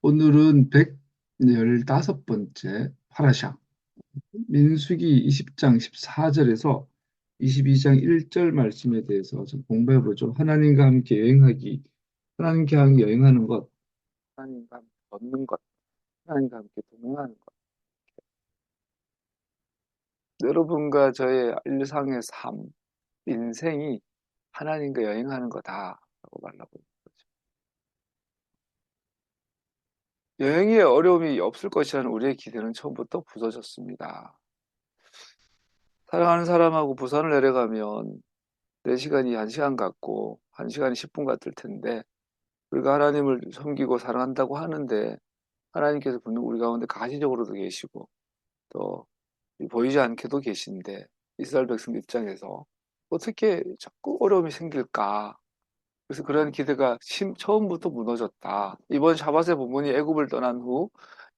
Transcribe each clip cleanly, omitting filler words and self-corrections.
오늘은 115번째 파라샤 민수기 20장 14절에서 22장 1절 말씀에 대해서 좀 공부해보죠. 하나님과 함께 여행하기, 하나님과 함께 여행하는 것, 하나님과 함께 걷는 것, 하나님과 함께 동행하는 것. 여러분과 저의 일상의 삶, 인생이 하나님과 여행하는 거다라고 말하고 있는 거죠. 여행에 어려움이 없을 것이라는 우리의 기대는 처음부터 부서졌습니다. 사랑하는 사람하고 부산을 내려가면 4시간이 1시간 같고 1시간이 10분 같을 텐데 우리가 하나님을 섬기고 사랑한다고 하는데 하나님께서 분명 우리 가운데 가시적으로도 계시고 또 보이지 않게도 계신데 이스라엘 백성 입장에서 어떻게 자꾸 어려움이 생길까? 그래서 그런 기대가 처음부터 무너졌다. 이번 샤밧의 본문이 애굽을 떠난 후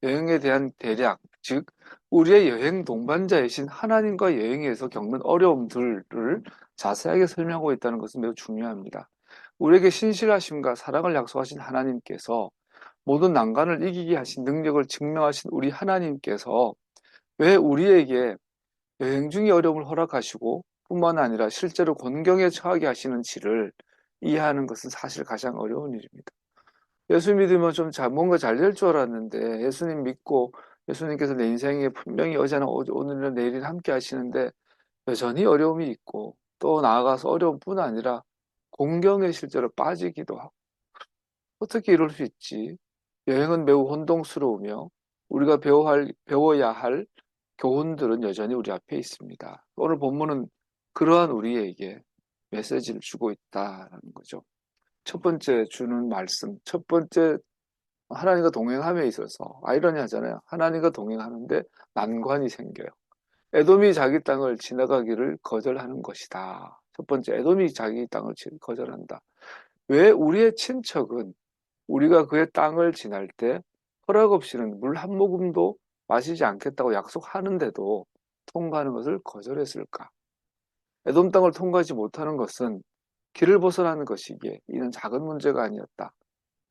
여행에 대한 대략, 즉 우리의 여행 동반자이신 하나님과 여행에서 겪는 어려움들을 자세하게 설명하고 있다는 것은 매우 중요합니다. 우리에게 신실하심과 사랑을 약속하신 하나님께서 모든 난관을 이기게 하신 능력을 증명하신 우리 하나님께서 왜 우리에게 여행 중에 어려움을 허락하시고 뿐만 아니라 실제로 곤경에 처하게 하시는지를 이해하는 것은 사실 가장 어려운 일입니다. 예수 믿으면 뭔가 잘 될 줄 알았는데 예수님 믿고 예수님께서 내 인생에 분명히 어제나 오늘이나 내일이나 함께 하시는데 여전히 어려움이 있고 또 나아가서 어려움뿐 아니라 공경에 실제로 빠지기도 하고 어떻게 이럴 수 있지? 여행은 매우 혼동스러우며 우리가 배워야 할 교훈들은 여전히 우리 앞에 있습니다. 오늘 본문은 그러한 우리에게 메시지를 주고 있다라는 거죠. 첫 번째 주는 말씀, 첫 번째 하나님과 동행함에 있어서 아이러니하잖아요. 하나님과 동행하는데 난관이 생겨요. 에돔이 자기 땅을 지나가기를 거절하는 것이다. 첫 번째, 에돔이 자기 땅을 거절한다. 왜 우리의 친척은 우리가 그의 땅을 지날 때 허락 없이는 물 한 모금도 마시지 않겠다고 약속하는데도 통과하는 것을 거절했을까? 에돔 땅을 통과하지 못하는 것은 길을 벗어나는 것이기에 이는 작은 문제가 아니었다.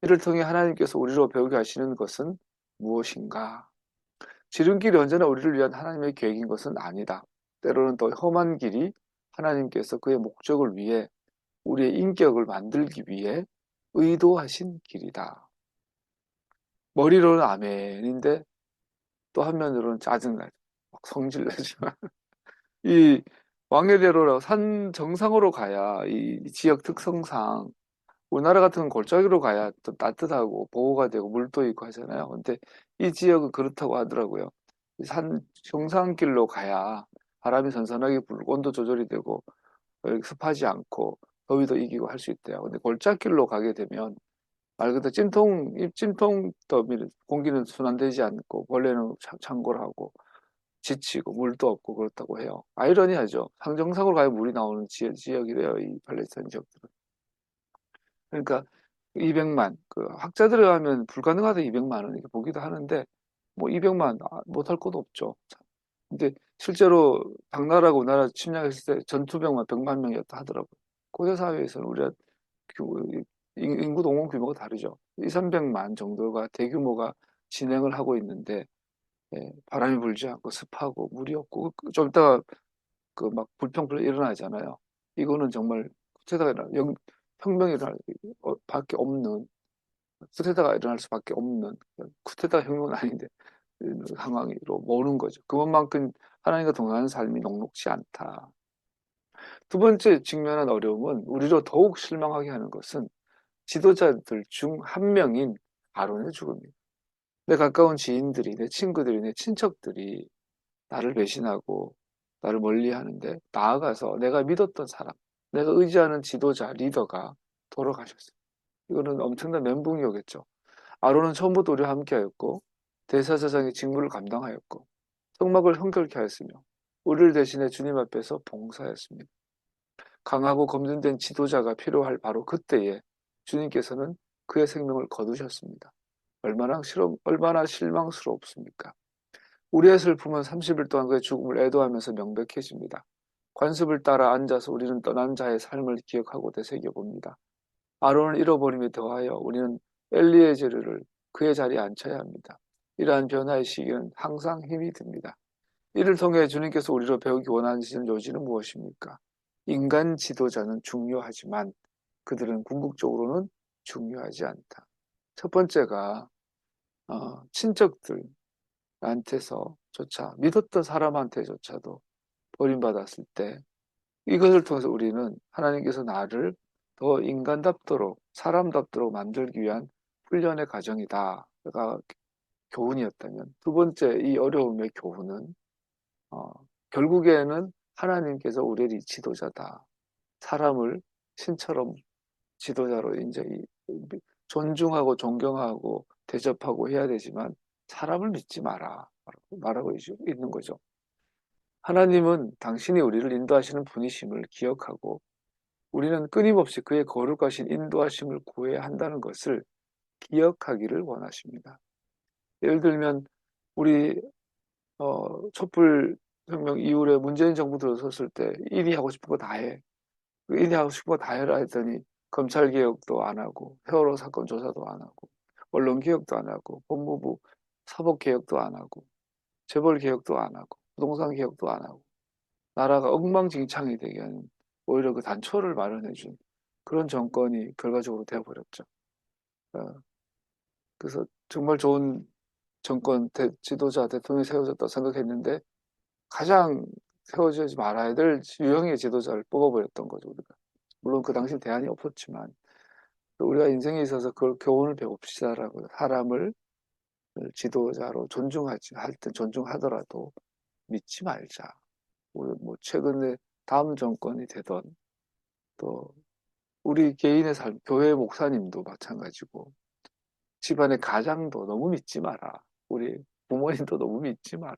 이를 통해 하나님께서 우리로 배우게 하시는 것은 무엇인가? 지름길이 언제나 우리를 위한 하나님의 계획인 것은 아니다. 때로는 더 험한 길이 하나님께서 그의 목적을 위해 우리의 인격을 만들기 위해 의도하신 길이다. 머리로는 아멘인데 또 한면으로는 짜증나죠. 막 성질내죠. 이 왕래대로라고 산 정상으로 가야 이 지역 특성상 우리나라 같은 골짜기로 가야 또 따뜻하고 보호가 되고 물도 있고 하잖아요. 근데 이 지역은 그렇다고 하더라고요. 산 정상길로 가야 바람이 선선하게 불고 온도 조절이 되고 습하지 않고 더위도 이기고 할 수 있대요. 근데 골짜기로 가게 되면 말 그대로 찜통 더미를 공기는 순환되지 않고 벌레는 창궐하고 지치고 물도 없고 그렇다고 해요. 아이러니하죠. 상정상으로 가야 물이 나오는 지역이래요. 이 팔레스타인 지역들은. 그러니까 200만 그 학자들에 하면 불가능하다 200만 원 이렇게 보기도 하는데 뭐 200만 못할 것도 없죠. 근데 실제로 당나라가 우리나라 침략했을 때 전투병만 100만 명이었다 하더라고요. 고대 사회에서는 우리가 인구 동원 규모가 다르죠. 2, 300만 정도가 대규모가 진행을 하고 있는데 바람이 불지 않고 습하고 물이 없고 좀 이따가 그 막 불평불 일어나잖아요. 이거는 정말 쿠데타가 혁명이 일어날 밖에 없는 쿠데타가 일어날 수밖에 없는 쿠데타 혁명은 아닌데 상황으로 모는 거죠. 그것만큼 하나님과 동행하는 삶이 녹록지 않다. 두 번째 직면한 어려움은 우리로 더욱 실망하게 하는 것은 지도자들 중 한 명인 아론의 죽음입니다. 내 가까운 지인들이, 내 친구들이, 내 친척들이 나를 배신하고 나를 멀리하는데 나아가서 내가 믿었던 사람, 내가 의지하는 지도자, 리더가 돌아가셨어요. 이거는 엄청난 멘붕이었겠죠. 아론은 처음부터 우리와 함께하였고 대사사장의 직무를 감당하였고 성막을 흥결케 하였으며 우리를 대신해 주님 앞에서 봉사하였습니다. 강하고 검증된 지도자가 필요할 바로 그때에 주님께서는 그의 생명을 거두셨습니다. 얼마나 실망스럽습니까? 우리의 슬픔은 30일 동안 그의 죽음을 애도하면서 명백해집니다. 관습을 따라 앉아서 우리는 떠난 자의 삶을 기억하고 되새겨봅니다. 아론을 잃어버림에 더하여 우리는 엘리에제르를 그의 자리에 앉혀야 합니다. 이러한 변화의 시기는 항상 힘이 듭니다. 이를 통해 주님께서 우리로 배우기 원하시는 요지는 무엇입니까? 인간 지도자는 중요하지만 그들은 궁극적으로는 중요하지 않다. 첫 번째가 친척들한테서조차 믿었던 사람한테조차도 버림받았을 때 이것을 통해서 우리는 하나님께서 나를 더 인간답도록 사람답도록 만들기 위한 훈련의 과정이다. 가 교훈이었다면 두 번째 이 어려움의 교훈은 어, 결국에는 하나님께서 우리의 지도자다. 사람을 신처럼 지도자로 이제 존중하고 존경하고 대접하고 해야 되지만 사람을 믿지 마라. 말하고 있는 거죠. 하나님은 당신이 우리를 인도하시는 분이심을 기억하고 우리는 끊임없이 그의 거룩하신 인도하심을 구해야 한다는 것을 기억하기를 원하십니다. 예를 들면 우리 촛불혁명 이후에 문재인 정부 들어섰을 때 일이 하고 싶은 거 다 해. 일이 하고 싶은 거 다 해라 했더니 검찰개혁도 안 하고 세월호 사건 조사도 안 하고 언론개혁도 안 하고 법무부 사법개혁도 안 하고 재벌개혁도 안 하고 부동산개혁도 안 하고 나라가 엉망진창이 되게 하는 오히려 그 단초를 마련해준 그런 정권이 결과적으로 되어버렸죠. 어, 그래서 정말 좋은 정권 지도자 대통령이 세워졌다고 생각했는데 가장 세워지지 말아야 될 유형의 지도자를 뽑아버렸던 거죠, 우리가. 물론 그 당시 대안이 없었지만 우리가 인생에 있어서 그걸 교훈을 배웁시다라고 사람을 지도자로 존중하지 할 때 존중하더라도 믿지 말자. 우리 뭐 최근에 다음 정권이 되던 또 우리 개인의 삶, 교회 목사님도 마찬가지고 집안의 가장도 너무 믿지 마라. 우리 부모님도 너무 믿지 마라.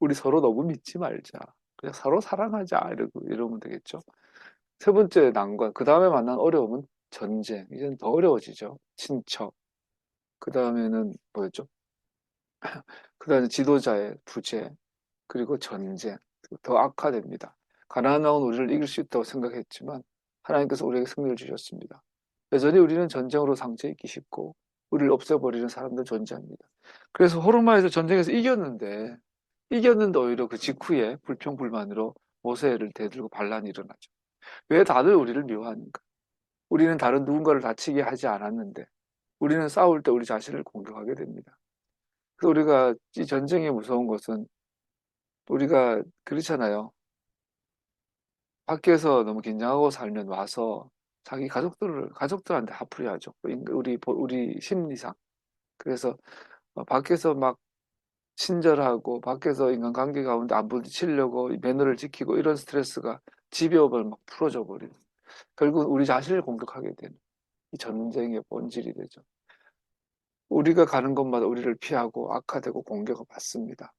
우리 서로 너무 믿지 말자. 그냥 서로 사랑하자. 이러면 되겠죠. 세 번째 난관, 그 다음에 만난 어려움은 전쟁. 이제는 더 어려워지죠. 친척. 그 다음에는 뭐였죠? 그 다음에 지도자의 부재. 그리고 전쟁. 더 악화됩니다. 가나안 왕은 우리를 이길 수 있다고 생각했지만 하나님께서 우리에게 승리를 주셨습니다. 여전히 우리는 전쟁으로 상처 입기 쉽고 우리를 없애버리는 사람들 존재합니다. 그래서 호르마에서 전쟁에서 이겼는데 오히려 그 직후에 불평불만으로 모세를 대들고 반란이 일어나죠. 왜 다들 우리를 미워하는가? 우리는 다른 누군가를 다치게 하지 않았는데 우리는 싸울 때 우리 자신을 공격하게 됩니다. 그래서 우리가 이 전쟁이 무서운 것은 우리가 그렇잖아요. 밖에서 너무 긴장하고 살면 와서 자기 가족들한테 화풀이 하죠. 우리 심리상. 그래서 밖에서 막 친절하고 밖에서 인간관계 가운데 안 부딪히려고 매너를 지키고 이런 스트레스가 집에 오면 막 풀어져 버리는. 결국 우리 자신을 공격하게 되는 이 전쟁의 본질이 되죠. 우리가 가는 곳마다 우리를 피하고 악화되고 공격을 받습니다.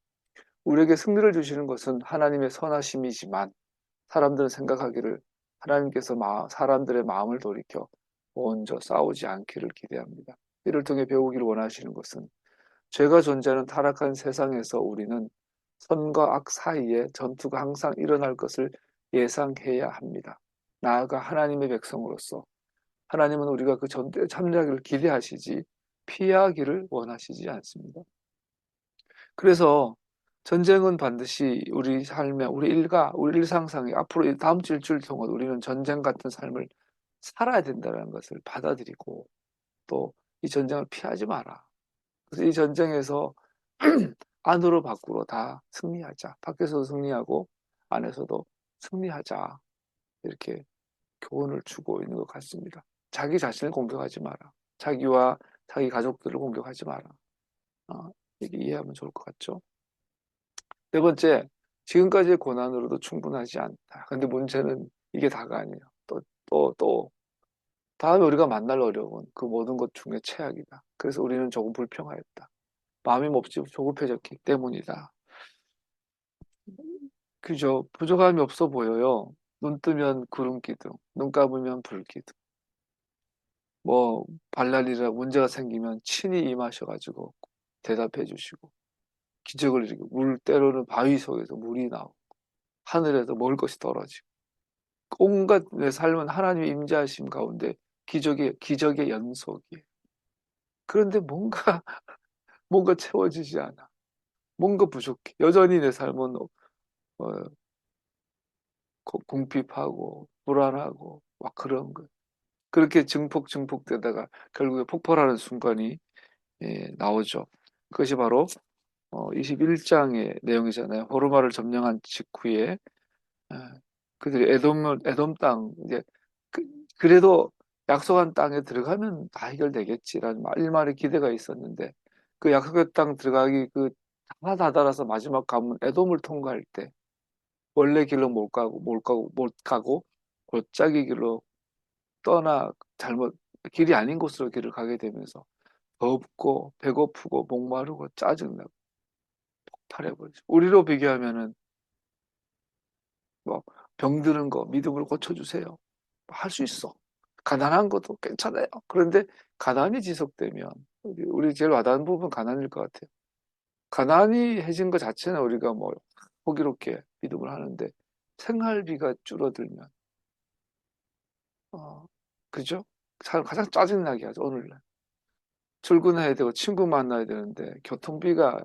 우리에게 승리를 주시는 것은 하나님의 선하심이지만 사람들은 생각하기를 하나님께서 사람들의 마음을 돌이켜 먼저 싸우지 않기를 기대합니다. 이를 통해 배우기를 원하시는 것은 죄가 존재하는 타락한 세상에서 우리는 선과 악 사이에 전투가 항상 일어날 것을 예상해야 합니다. 나아가 하나님의 백성으로서 하나님은 우리가 그 전투에 참여하기를 기대하시지 피하기를 원하시지 않습니다. 그래서 전쟁은 반드시 우리 삶에 우리 일상상에 앞으로 다음 주 일주일 동안 우리는 전쟁 같은 삶을 살아야 된다는 것을 받아들이고 또 이 전쟁을 피하지 마라. 그래서 이 전쟁에서 안으로 밖으로 다 승리하자. 밖에서도 승리하고 안에서도 승리하자. 이렇게 교훈을 주고 있는 것 같습니다. 자기 자신을 공격하지 마라. 자기와 자기 가족들을 공격하지 마라. 이렇게 이해하면 좋을 것 같죠? 네 번째, 지금까지의 고난으로도 충분하지 않다. 근데 문제는 이게 다가 아니에요. 또, 다음에 우리가 만날 어려움은 그 모든 것 중에 최악이다. 그래서 우리는 조금 불평하였다. 마음이 몹시 조급해졌기 때문이다. 그죠? 부족함이 없어 보여요. 눈 뜨면 구름 기둥, 눈 감으면 불 기둥. 뭐 발랄이라 문제가 생기면 친히 임하셔가지고 대답해 주시고 기적을 일으키고 때로는 바위 속에서 물이 나오고 하늘에서 먹을 것이 떨어지고 온갖 내 삶은 하나님의 임재하심 가운데 기적의 연속이에요. 그런데 뭔가 뭔가 채워지지 않아. 뭔가 부족해. 여전히 내 삶은 궁핍하고 불안하고 막 그런 거. 그렇게 증폭되다가 결국에 폭발하는 순간이 나오죠. 그것이 바로 21장의 내용이잖아요. 호르마를 점령한 직후에 예, 그들이 에돔 땅 이제 그, 그래도 약속한 땅에 들어가면 다 해결되겠지라는 일말의 기대가 있었는데 그 약속의 땅 들어가기 다 다다라서 마지막 가문 에돔을 통과할 때 원래 길로 못 가고 골짜기 길로 떠나 잘못 길이 아닌 곳으로 길을 가게 되면서 덥고 배고프고 목마르고 짜증나고 폭발해버리죠. 우리로 비교하면은 뭐 병드는 거 믿음으로 고쳐주세요. 할 수 있어. 가난한 것도 괜찮아요. 그런데 가난이 지속되면 우리 제일 와닿은 부분 가난일 것 같아요. 가난이 해진 것 자체는 우리가 뭐 호기롭게 믿음을 하는데 생활비가 줄어들면 어, 그죠? 가장 짜증나게 하죠, 오늘날. 출근해야 되고 친구 만나야 되는데 교통비가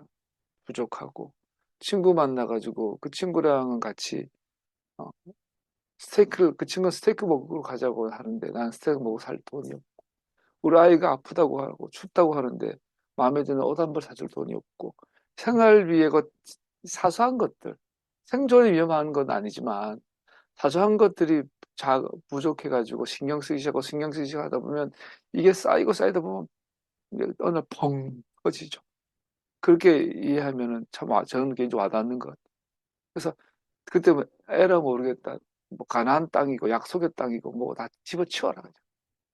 부족하고 친구 만나가지고 그 친구랑은 같이 어, 그 친구는 스테이크 먹으러 가자고 하는데 난 스테이크 먹고 살 돈이 없고 우리 아이가 아프다고 하고 춥다고 하는데 마음에 드는 옷 한 벌 사줄 돈이 없고 생활비에 사소한 것들 생존이 위험한 건 아니지만 사소한 것들이 부족해가지고 신경 쓰이기 시작하다 보면 이게 쌓이다 보면 이게 어느 날 펑 터지죠. 그렇게 이해하면은 참 저는 개인적으로 와닿는 것 같아요. 그래서 그때 뭐 에라 모르겠다. 뭐 가나안 땅이고 약속의 땅이고 뭐 다 집어치워라 그냥.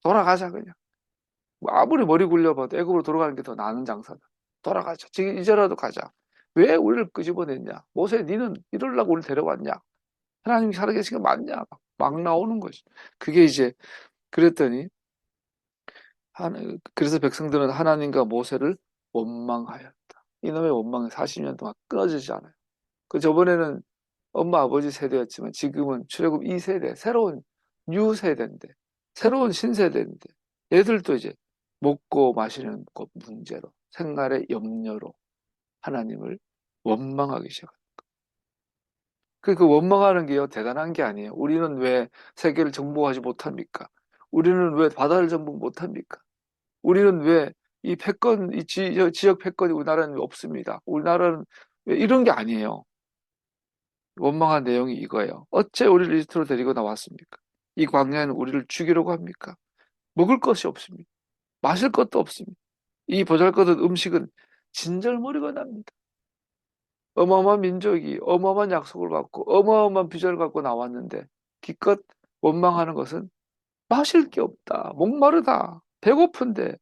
돌아가자 그냥. 뭐 아무리 머리 굴려봐도 애굽으로 돌아가는 게 더 나은 장사다. 돌아가자. 지금 이제라도 가자. 왜 우리를 끄집어냈냐? 모세 니는 이러려고 우리를 데려왔냐? 하나님이 살아계신 게 맞냐? 막 나오는 거지. 그게 이제 그랬더니 그래서 백성들은 하나님과 모세를 원망하였다. 이놈의 원망이 40년 동안 끊어지지 않아요. 그 저번에는 엄마 아버지 세대였지만 지금은 출애굽 2세대 새로운 뉴 세대인데 새로운 신세대인데 얘들도 이제 먹고 마시는 것 문제로 생활의 염려로 하나님을 원망하기 시작합니다. 그 원망하는 게요 대단한 게 아니에요. 우리는 왜 세계를 정복하지 못합니까? 우리는 왜 바다를 정복 못합니까? 우리는 왜 이 패권, 지역 패권이 우리나라는 없습니다. 우리나라는 왜 이런 게 아니에요. 원망한 내용이 이거예요. 어째 우리를 이집트로 데리고 나왔습니까? 이 광야에는 우리를 죽이려고 합니까? 먹을 것이 없습니다. 마실 것도 없습니다. 이 보잘것없는 음식은 진절머리가 납니다. 어마어마한 민족이 어마어마한 약속을 받고 어마어마한 비전을 갖고 나왔는데 기껏 원망하는 것은 마실 게 없다. 목마르다. 배고픈데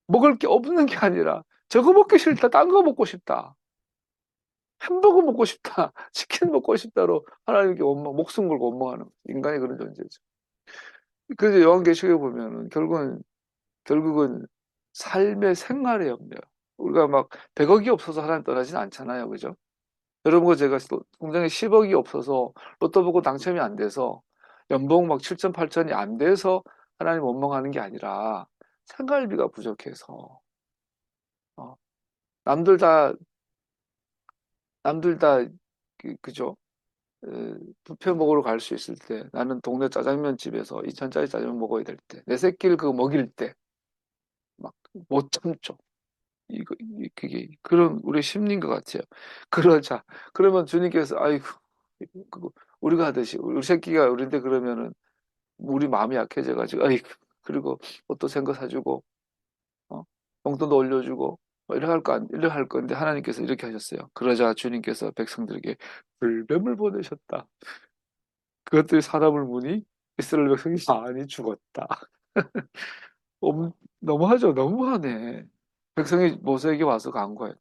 먹을 게 없는 게 아니라 저거 먹기 싫다. 딴 거 먹고 싶다. 햄버거 먹고 싶다. 치킨 먹고 싶다로 하나님께 목숨 걸고 원망하는 인간이 그런 존재죠. 그래서 요한계시록에 보면은 결국은 삶의 생활의 염려. 우리가 막 100억이 없어서 하나님 떠나진 않잖아요. 그죠? 여러분과 제가 통장에 10억이 없어서 로또 보고 당첨이 안 돼서 연봉 막 7천, 8천이 안 돼서 하나님 원망하는 게 아니라 생활비가 부족해서 어, 남들 다 남들 다 그죠? 뷔페 먹으러 갈 수 있을 때 나는 동네 짜장면 집에서 2천짜리 짜장면 먹어야 될 때 내 새끼를 그거 먹일 때 막 못 참죠. 그게 그런 우리 심리인 것 같아요. 그러자 그러면 주님께서 아이고 그거 우리가 하듯이 우리 새끼가 우리인데 그러면은 우리 마음이 약해져가지고 아이고 그리고 옷도 생거 사주고 어? 용돈도 올려주고 뭐 이래 할 건데 하나님께서 이렇게 하셨어요. 그러자 주님께서 백성들에게 불뱀을 보내셨다. 그것들이 사람을 보니 이스라엘 백성이 많이 죽었다. 너무하죠. 너무하네. 백성이 모세에게 와서 간구했다.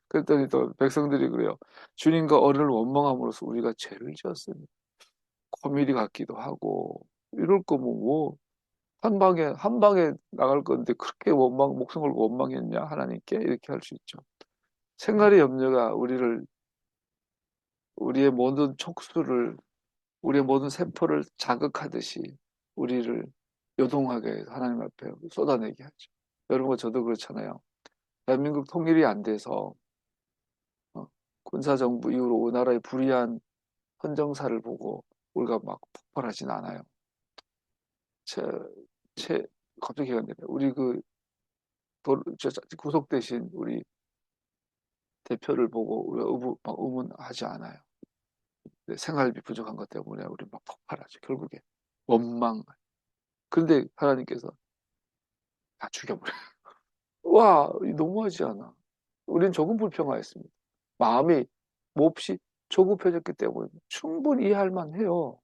그랬더니 또 백성들이 그래요. 주님과 어른을 원망함으로써 우리가 죄를 지었으니 코미디 같기도 하고 이럴 거면 한 방에 나갈 건데 그렇게 목숨 걸고 원망했냐 하나님께 이렇게 할 수 있죠. 생활의 염려가 우리의 모든 촉수를 우리의 모든 세포를 자극하듯이 우리를 요동하게 해서 하나님 앞에 쏟아내게 하죠. 여러분과 저도 그렇잖아요. 대한민국 통일이 안 돼서 군사정부 이후로 우리나라의 불의한 헌정사를 보고 우리가 막 폭발하진 않아요. 제, 제 갑자기 기억이 안 나네. 우리 구속되신 우리 대표를 보고 우리가 막 의문하지 않아요. 생활비 부족한 것 때문에 우리 막 폭발하죠. 결국에 원망. 그런데 하나님께서 다 죽여버려요. 와, 너무하지 않아. 우린 조금 불평하였습니다. 마음이 몹시 조급해졌기 때문에 충분히 이해할 만해요.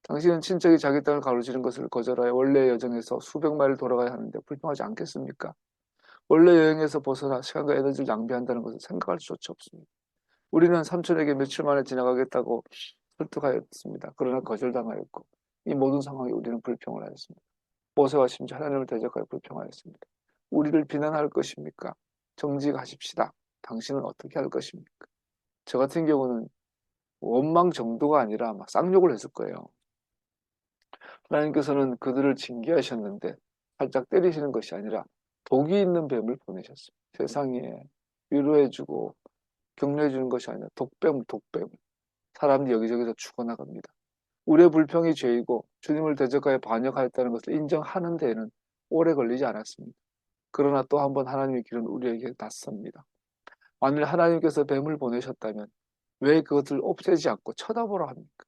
당신은 친척이 자기 땅을 가로지른 것을 거절하여 원래 여정에서 수백 마일을 돌아가야 하는데 불평하지 않겠습니까? 원래 여행에서 벗어나 시간과 에너지를 낭비한다는 것을 생각할 수조차 없습니다. 우리는 삼촌에게 며칠 만에 지나가겠다고 설득하였습니다. 그러나 거절당하였고 이 모든 상황에 우리는 불평을 하였습니다. 모세와 심지어 하나님을 대적하여 불평하였습니다. 우리를 비난할 것입니까? 정직하십시다. 당신은 어떻게 할 것입니까? 저 같은 경우는 원망 정도가 아니라 막 쌍욕을 했을 거예요. 하나님께서는 그들을 징계하셨는데 살짝 때리시는 것이 아니라 독이 있는 뱀을 보내셨습니다. 세상에 위로해주고 격려해주는 것이 아니라 독뱀. 사람들이 여기저기서 죽어나갑니다. 우리의 불평이 죄이고 주님을 대적하여 반역하였다는 것을 인정하는 데에는 오래 걸리지 않았습니다. 그러나 또 한 번 하나님의 길은 우리에게 낯섭니다. 만일 하나님께서 뱀을 보내셨다면 왜 그것을 없애지 않고 쳐다보라 합니까?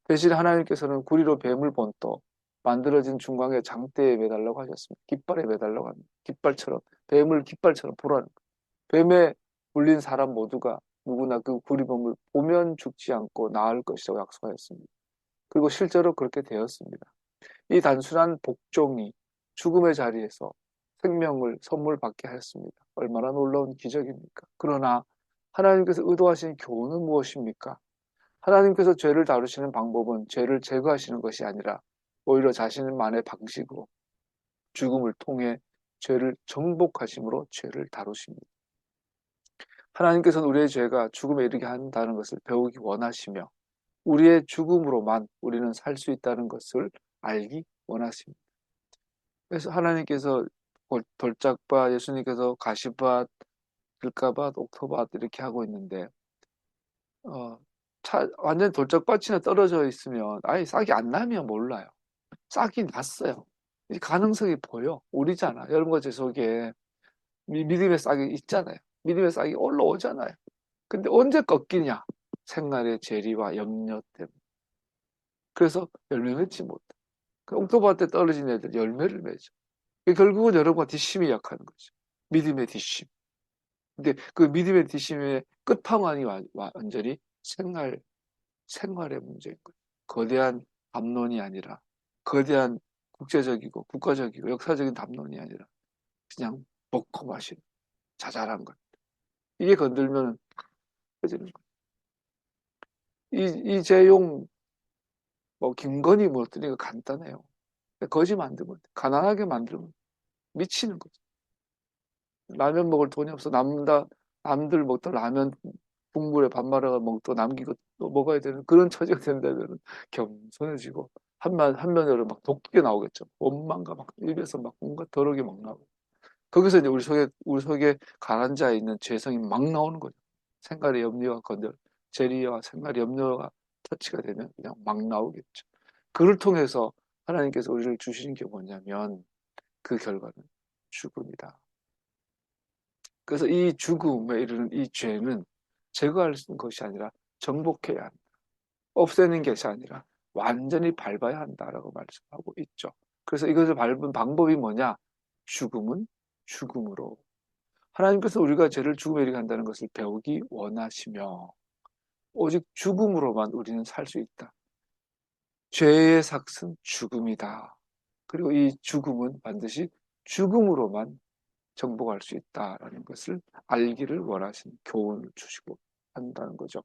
대신 하나님께서는 구리로 뱀을 본떠 만들어진 중광의 장대에 매달라고 하셨습니다. 깃발에 매달라고 합니다. 깃발처럼 뱀을 깃발처럼 보라는 거예요. 뱀에 물린 사람 모두가 누구나 그 구리범을 보면 죽지 않고 나을 것이라고 약속하였습니다. 그리고 실제로 그렇게 되었습니다. 이 단순한 복종이 죽음의 자리에서 생명을 선물 받게 하였습니다. 얼마나 놀라운 기적입니까? 그러나 하나님께서 의도하신 교훈은 무엇입니까? 하나님께서 죄를 다루시는 방법은 죄를 제거하시는 것이 아니라 오히려 자신만의 방식으로 죽음을 통해 죄를 정복하심으로 죄를 다루십니다. 하나님께서는 우리의 죄가 죽음에 이르게 한다는 것을 배우기 원하시며 우리의 죽음으로만 우리는 살 수 있다는 것을 알기 원하십니다. 그래서 하나님께서 돌짝밭, 예수님께서 가시밭, 들가밭, 옥토밭 이렇게 하고 있는데 어, 완전 돌짝밭이나 떨어져 있으면 아예 싹이 안 나면 몰라요. 싹이 났어요. 이 가능성이 보여. 우리잖아. 여러분과 제 속에 믿음의 싹이 있잖아요. 믿음의 싹이 올라오잖아요. 근데 언제 꺾이냐? 생활의 재리와 염려 때문에. 그래서 열매 맺지 못해. 그 옥토밭에 떨어진 애들 열매를 맺어. 결국은 여러분과 뒷심이 약하는 거죠. 믿음의 뒷심. 근데 그 믿음의 뒷심의 끝판왕이 완전히 생활의 문제인 거예요. 거대한 담론이 아니라 거대한 국제적이고 국가적이고 역사적인 담론이 아니라 그냥 먹고 마시는 자잘한 것. 이게 건들면 꺼지는 거예요. 이재용 김건희 무너뜨리는 거 간단해요. 거지 만들면 가난하게 만들면 미치는 거죠. 라면 먹을 돈이 없어 남들 먹던 라면 국물에 밥 말아가 먹고 남기고 또 먹어야 되는 그런 처지가 된다면 겸손해지고 한면으로 막 독하게 나오겠죠. 원망과 막 입에서 막 뭔가 더럽게 막 나오고 거기서 이제 우리 속에 가라앉아 있는 죄성이 막 나오는 거죠. 생활의 염려가 재리와 생활의 염려가 터치가 되면 그냥 막 나오겠죠. 그를 통해서 하나님께서 우리를 주시는 게 뭐냐면 그 결과는 죽음이다. 그래서 이 죽음에 이르는 이 죄는 제거할 수 있는 것이 아니라 정복해야 한다. 없애는 것이 아니라 완전히 밟아야 한다라고 말씀하고 있죠. 그래서 이것을 밟은 방법이 뭐냐? 죽음은 죽음으로. 하나님께서 우리가 죄를 죽음에 이르게 한다는 것을 배우기 원하시며 오직 죽음으로만 우리는 살 수 있다. 죄의 삭은 죽음이다. 그리고 이 죽음은 반드시 죽음으로만 정복할 수 있다라는 것을 알기를 원하신 교훈을 주시고 한다는 거죠.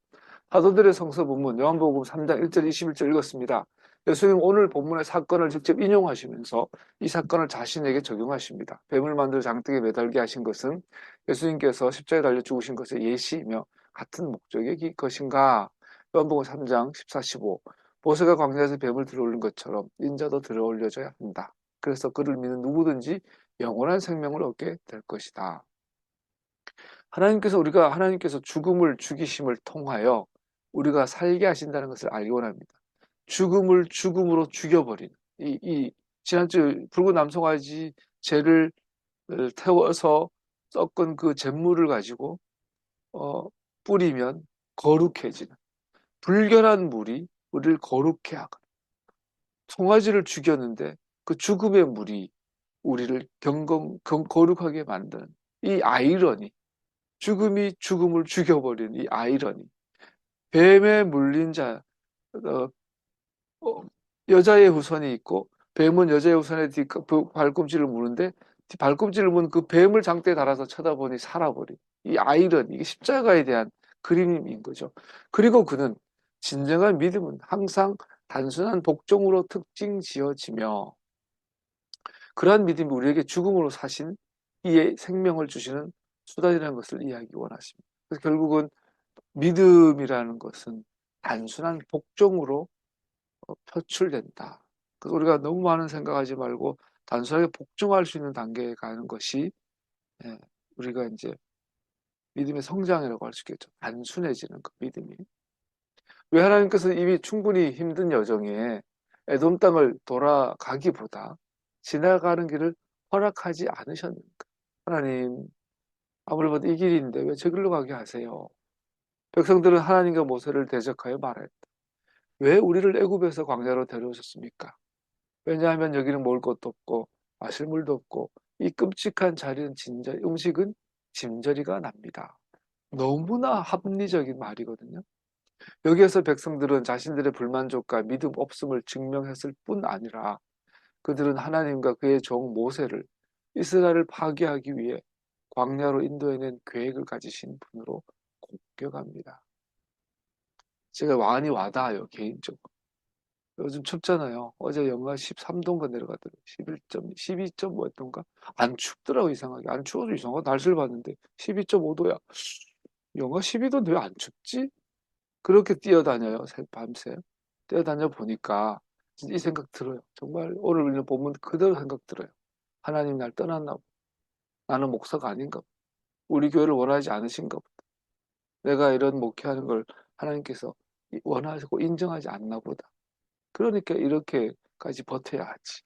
사도들의 성서 본문 요한복음 3장 1절 21절 읽었습니다. 예수님 오늘 본문의 사건을 직접 인용하시면서 이 사건을 자신에게 적용하십니다. 뱀을 만들어 장등에 매달게 하신 것은 예수님께서 십자가에 달려 죽으신 것의 예시이며 같은 목적의 것인가? 요한복음 3장 14, 15 모세가 광야에서 뱀을 들어올린 것처럼 인자도 들어올려져야 한다. 그래서 그를 믿는 누구든지 영원한 생명을 얻게 될 것이다. 하나님께서 죽음을 죽이심을 통하여 우리가 살게 하신다는 것을 알기 원합니다. 죽음을 죽음으로 죽여버리는 지난주 붉은 남송아지 죄를 태워서 섞은 그 잿물을 가지고 뿌리면 거룩해지는 불결한 물이 우리를 거룩해 하거든. 송아지를 죽였는데 그 죽음의 물이 우리를 거룩하게 만드는 이 아이러니, 죽음이 죽음을 죽여버리는 이 아이러니, 뱀에 물린 자, 어, 여자의 후손이 있고 뱀은 여자의 후손의 발꿈치를 무는데 발꿈치를 문 그 뱀을 장대에 달아서 쳐다보니 살아버린 이 아이러니, 이게 십자가에 대한 그림인 거죠. 그리고 그는 진정한 믿음은 항상 단순한 복종으로 특징 지어지며 그러한 믿음이 우리에게 죽음으로 사신 이의 생명을 주시는 수단이라는 것을 이해하기 원하십니다. 그래서 결국은 믿음이라는 것은 단순한 복종으로 표출된다. 그래서 우리가 너무 많은 생각하지 말고 단순하게 복종할 수 있는 단계에 가는 것이 예, 우리가 이제 믿음의 성장이라고 할 수 있겠죠. 단순해지는 그 믿음이. 왜 하나님께서 이미 충분히 힘든 여정에 에돔 땅을 돌아가기보다 지나가는 길을 허락하지 않으셨는가? 하나님, 아무리 봐도 이 길인데 왜 저 길로 가게 하세요? 백성들은 하나님과 모세를 대적하여 말했다. 왜 우리를 애굽에서 광야로 데려오셨습니까? 왜냐하면 여기는 먹을 것도 없고 마실 물도 없고 이 끔찍한 자리는 음식은 짐저리가 납니다. 너무나 합리적인 말이거든요. 여기에서 백성들은 자신들의 불만족과 믿음 없음을 증명했을 뿐 아니라 그들은 하나님과 그의 종 모세를 이스라엘을 파괴하기 위해 광야로 인도해낸 계획을 가지신 분으로 공격합니다. 제가 많이 와닿아요, 개인적으로. 요즘 춥잖아요. 어제 영하 13도인가 내려가더라고요. 12점 뭐였던가? 안 춥더라고, 이상하게. 안 추워도 이상하고 날씨를 봤는데 12.5도야. 영하 12도인데 왜 안 춥지? 그렇게 뛰어다녀요, 밤새. 뛰어다녀 보니까 진짜 이 생각 들어요. 정말 오늘 읽는 본문 그대로 생각 들어요. 하나님 날 떠났나 보다. 나는 목사가 아닌가 보다. 우리 교회를 원하지 않으신가 보다. 내가 이런 목회하는 걸 하나님께서 원하시고 인정하지 않나 보다. 그러니까 이렇게까지 버텨야 하지.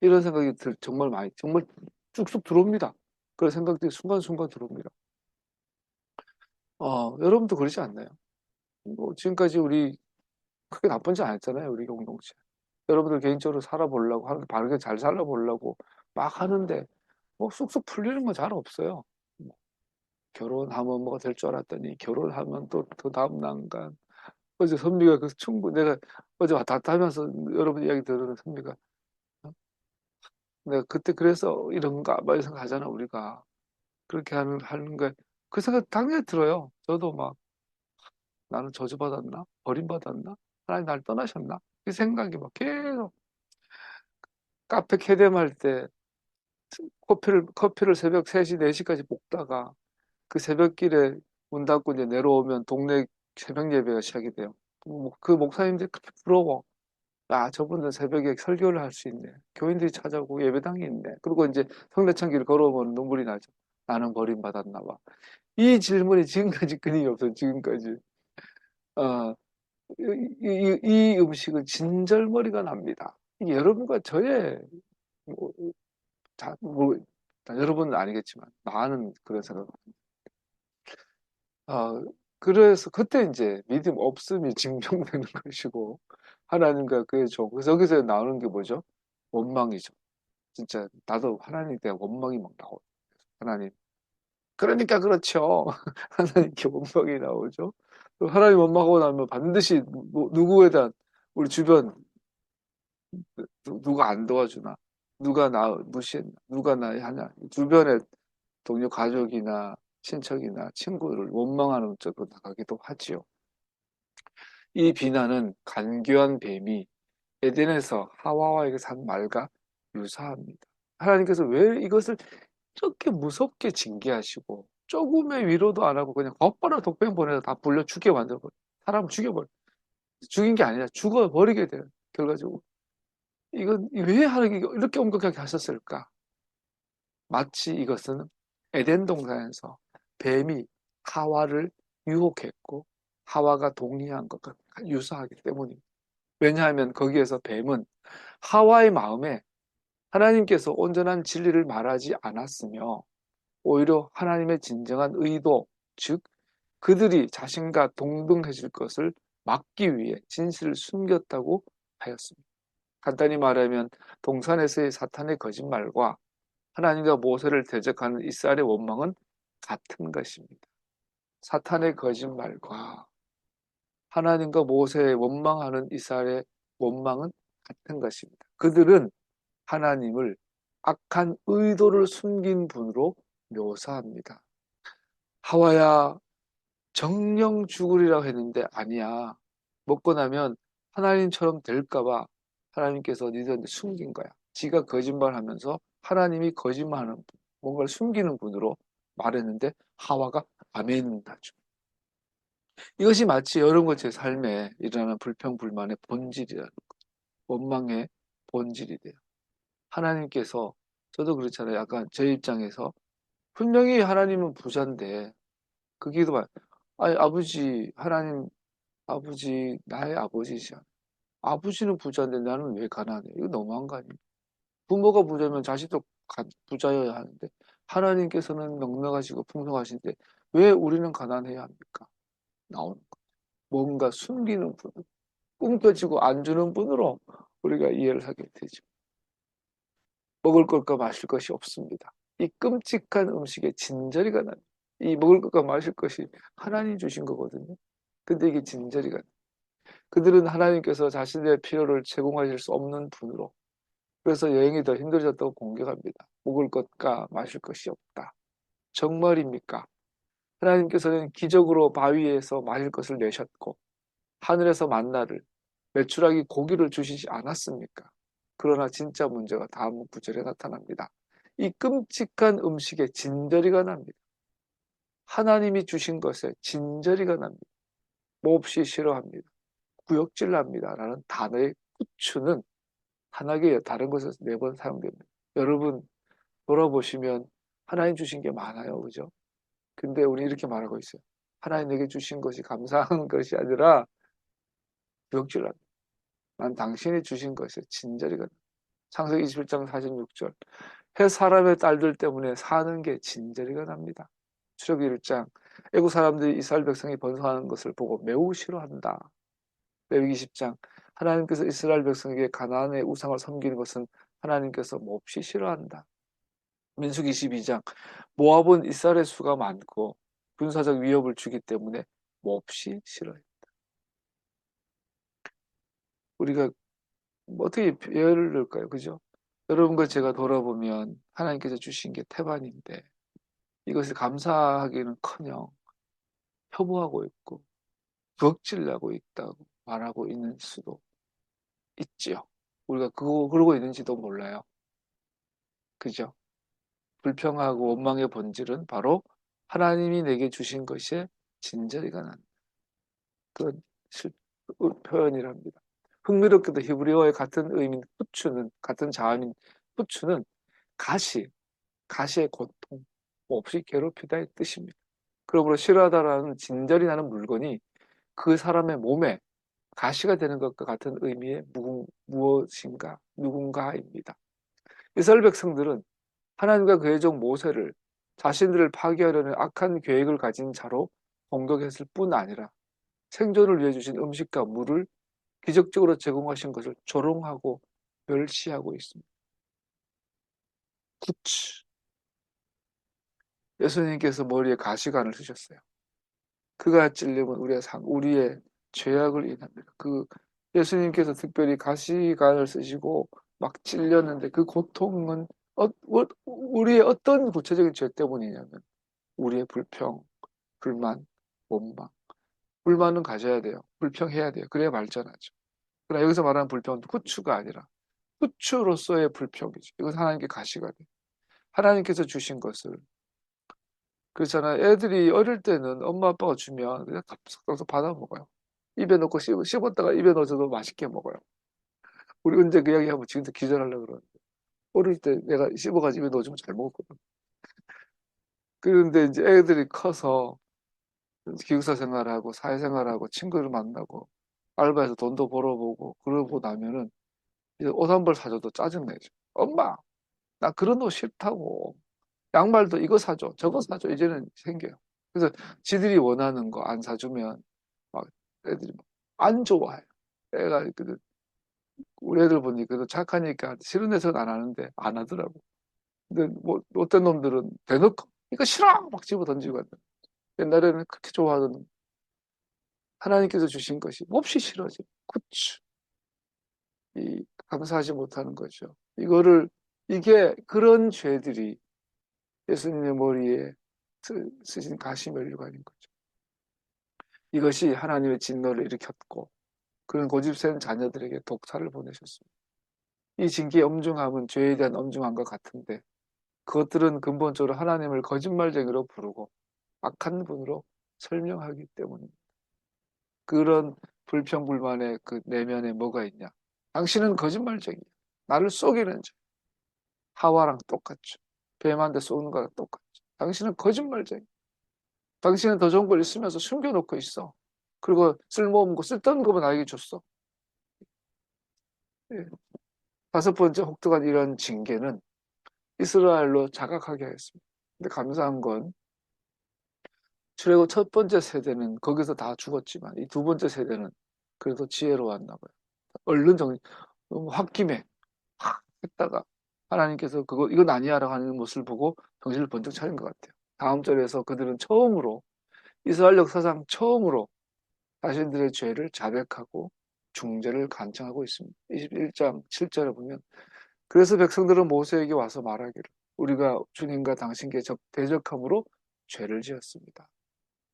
이런 생각이 정말 많이, 정말 쑥쑥 들어옵니다. 그런 생각들이 순간순간 들어옵니다. 여러분도 그러지 않나요? 뭐 지금까지 우리 크게 나쁜 짓 안 했잖아요, 우리 공동체. 여러분들 개인적으로 살아보려고, 바르게 잘 살아보려고 막 하는데, 뭐 쑥쑥 풀리는 건 잘 없어요. 뭐 결혼하면 뭐가 될 줄 알았더니, 결혼하면 또 그 다음 난간. 어제 선미가 내가 어제 왔다 갔다 하면서 여러분 이야기 들으는 선미가, 내가 그때 그래서 이런가, 막 이런 생각 하잖아, 우리가. 그렇게 하는 거, 그 생각 당연히 들어요. 저도 막, 나는 저주받았나? 버림받았나? 하나님 날 떠나셨나? 그 생각이 막 계속 카페 캐dem할 때 커피를 새벽 3시, 4시까지 볶다가 그 새벽길에 문 닫고 이제 내려오면 동네 새벽 예배가 시작이 돼요. 그 목사님들이 그렇게 부러워. 아, 저분들 새벽에 설교를 할 수 있네. 교인들이 찾아오고 예배당이 있네. 그리고 이제 성내창길을 걸어오면 눈물이 나죠. 나는 버림받았나 봐. 이 질문이 지금까지 끊임이 없어요. 지금까지. 어, 이 음식은 진절머리가 납니다. 이게 여러분과 저의 뭐, 여러분은 아니겠지만 나는 그런 생각. 그래서 그때 이제 믿음 없음이 증명되는 것이고 하나님과 그의 종. 그래서 여기서 나오는 게 뭐죠? 원망이죠. 진짜 나도 하나님에 대한 원망이 막 나오고 하나님. 그러니까 그렇죠. 하나님께 원망이 나오죠. 또 하나님 원망하고 나면 반드시 누구에 대한 우리 주변 누가 안 도와주나? 누가 나 무시했나? 누가 나 하냐? 주변의 동료 가족이나 친척이나 친구를 원망하는 쪽으로 나가기도 하지요. 이 비난은 간교한 뱀이 에덴에서 하와와에게 산 말과 유사합니다. 하나님께서 왜 이것을 이렇게 무섭게 징계하시고 조금의 위로도 안 하고 그냥 곧바로 독병 보내서 다 불려 죽게 만들어버려. 사람 죽여버려. 죽인 게 아니라 죽어버리게 돼요. 결과적으로. 이건 왜 하나님이 이렇게 엄격하게 하셨을까? 마치 이것은 에덴 동산에서 뱀이 하와를 유혹했고 하와가 동의한 것과 유사하기 때문입니다. 왜냐하면 거기에서 뱀은 하와의 마음에 하나님께서 온전한 진리를 말하지 않았으며 오히려 하나님의 진정한 의도, 즉 그들이 자신과 동등해질 것을 막기 위해 진실을 숨겼다고 하였습니다. 간단히 말하면 동산에서의 사탄의 거짓말과 하나님과 모세를 대적하는 이스라엘의 원망은 같은 것입니다. 사탄의 거짓말과 하나님과 모세의 원망하는 이스라엘의 원망은 같은 것입니다. 그들은 하나님을 악한 의도를 숨긴 분으로 묘사합니다. 하와야 정령 죽으리라고 했는데 아니야. 먹고 나면 하나님처럼 될까봐 하나님께서 니들한테 숨긴 거야. 지가 거짓말하면서 하나님이 거짓말하는 분, 뭔가를 숨기는 분으로 말했는데 하와가 아멘하죠. 이것이 마치 여러분과 제 삶에 일어나는 불평불만의 본질이라는 것, 원망의 본질이 돼요. 하나님께서 저도 그렇잖아요. 약간 제 입장에서 분명히 하나님은 부자인데 그 기도만 아니 아버지 하나님 아버지 나의 아버지시야. 아버지는 부자인데 나는 왜 가난해? 이거 너무한 거 아닙니까? 부모가 부자면 자식도 부자여야 하는데 하나님께서는 넉넉하시고 풍성하신데 왜 우리는 가난해야 합니까? 나오는 거. 뭔가 숨기는 분, 꿈꿔지고 안 주는 분으로 우리가 이해를 하게 되죠. 먹을 것과 마실 것이 없습니다. 이 끔찍한 음식에 진저리가 납니다. 이 먹을 것과 마실 것이 하나님 주신 거거든요. 근데 이게 진저리가 납니다. 그들은 하나님께서 자신의 필요를 제공하실 수 없는 분으로 그래서 여행이 더 힘들어졌다고 공격합니다. 먹을 것과 마실 것이 없다. 정말입니까? 하나님께서는 기적으로 바위에서 마실 것을 내셨고 하늘에서 만나를 메추라기 고기를 주시지 않았습니까? 그러나 진짜 문제가 다음 구절에 나타납니다. 이 끔찍한 음식에 진저리가 납니다. 하나님이 주신 것에 진저리가 납니다. 몹시 싫어합니다. 구역질 납니다. 라는 단어의 후추는 하나의 다른 곳에서 4번 사용됩니다. 여러분 돌아보시면 하나님 주신 게 많아요. 그죠? 근데 우리 이렇게 말하고 있어요. 하나님 내게 주신 것이 감사한 것이 아니라 구역질 납니다. 난 당신이 주신 것에 진저리가 납니다. 창세기 21장 46절 해 사람의 딸들 때문에 사는 게 진저리가 납니다. 출애굽기 1장 애국 사람들이 이스라엘 백성이 번성하는 것을 보고 매우 싫어한다. 레위기 10장 하나님께서 이스라엘 백성에게 가나안의 우상을 섬기는 것은 하나님께서 몹시 싫어한다. 민수기 12장 모압은 이스라엘의 수가 많고 군사적 위협을 주기 때문에 몹시 싫어해. 우리가 뭐 어떻게 예를 들까요? 그죠? 여러분과 제가 돌아보면 하나님께서 주신 게 태반인데 이것을 감사하기는커녕 협오하고 있고 부엌질나고 있다고 말하고 있는 수도 있지요. 우리가 그러고 있는지도 몰라요. 그죠? 불평하고 원망의 본질은 바로 하나님이 내게 주신 것에 진저리가 난 그런 표현이랍니다. 흥미롭게도 히브리어의 같은 의미인 후추는 같은 자음인 후추는 가시, 가시의 고통 없이 괴롭히다의 뜻입니다. 그러므로 싫어하다라는 진절이 나는 물건이 그 사람의 몸에 가시가 되는 것과 같은 의미의 무엇인가 누군가입니다. 이스라엘 백성들은 하나님과 그의 종 모세를 자신들을 파괴하려는 악한 계획을 가진 자로 공격했을 뿐 아니라 생존을 위해 주신 음식과 물을 기적적으로 제공하신 것을 조롱하고 멸시하고 있습니다. 구치. 예수님께서 머리에 가시관을 쓰셨어요. 그가 찔림은 우리의 죄악을 인합니다. 예수님께서 특별히 가시관을 쓰시고 막 찔렸는데 그 고통은 우리의 어떤 구체적인 죄 때문이냐면 우리의 불평, 불만, 원망. 불만은 가져야 돼요. 불평해야 돼요. 그래야 발전하죠. 그러나 여기서 말하는 불평은 후추가 아니라 후추로서의 불평이죠. 이건 하나님께 가시가 돼요. 하나님께서 주신 것을 그렇잖아요. 애들이 어릴 때는 엄마 아빠가 주면 그냥 덥석덥석 받아 먹어요. 입에 넣고 씹었다가 입에 넣어서도 맛있게 먹어요. 우리 언제 그 이야기 하면 지금도 기절하려고 그러는데. 어릴 때 내가 씹어가지고 넣어주면 잘 먹었거든. 그런데 이제 애들이 커서 기숙사 생활하고 사회생활하고 친구를 만나고 알바해서 돈도 벌어보고 그러고 나면은 이제 옷 한 벌 사줘도 짜증내죠. 엄마, 나 그런 옷 싫다고. 양말도 이거 사줘, 저거 사줘. 이제는 생겨요. 그래서 지들이 원하는 거 안 사주면 막 애들이 막안 좋아해요. 애가 우리 애들 보니 그래도 착하니까 싫은 데서는 안 하는데 안 하더라고. 근데 뭐 어떤 놈들은 대놓고 이거 싫어 막 집어 던지고 한다. 옛날에는 그렇게 좋아하던 하나님께서 주신 것이 몹시 싫어지. 그치. 이 감사하지 못하는 거죠. 이게 그런 죄들이 예수님의 머리에 쓰신 가시면류관인 거죠. 이것이 하나님의 진노를 일으켰고 그런 고집센 자녀들에게 독사를 보내셨습니다. 이 징계의 엄중함은 죄에 대한 엄중함과 같은데 그것들은 근본적으로 하나님을 거짓말쟁이로 부르고 악한 분으로 설명하기 때문입니다. 그런 불평불만의 그 내면에 뭐가 있냐? 당신은 거짓말쟁이야. 나를 속이는 자. 하와랑 똑같죠. 뱀한테 쏘는 거랑 똑같죠. 당신은 거짓말쟁이. 당신은 더 좋은 걸 있으면서 숨겨놓고 있어. 그리고 쓸모없는 거, 쓸데없는 것만 나에게 줬어. 예. 다섯 번째 혹독한 이런 징계는 이스라엘로 자각하게 하였습니다. 근데 감사한 건 출애굽 첫 번째 세대는 거기서 다 죽었지만 이 두 번째 세대는 그래도 지혜로웠나 봐요. 얼른 너무 홧김에 확 했다가 하나님께서 이건 아니야라고 하는 모습을 보고 정신을 번쩍 차린 것 같아요. 다음 절에서 그들은 처음으로 이스라엘 역사상 처음으로 자신들의 죄를 자백하고 중재를 간청하고 있습니다. 21장 7절에 보면 그래서 백성들은 모세에게 와서 말하기를 우리가 주님과 당신께 대적함으로 죄를 지었습니다.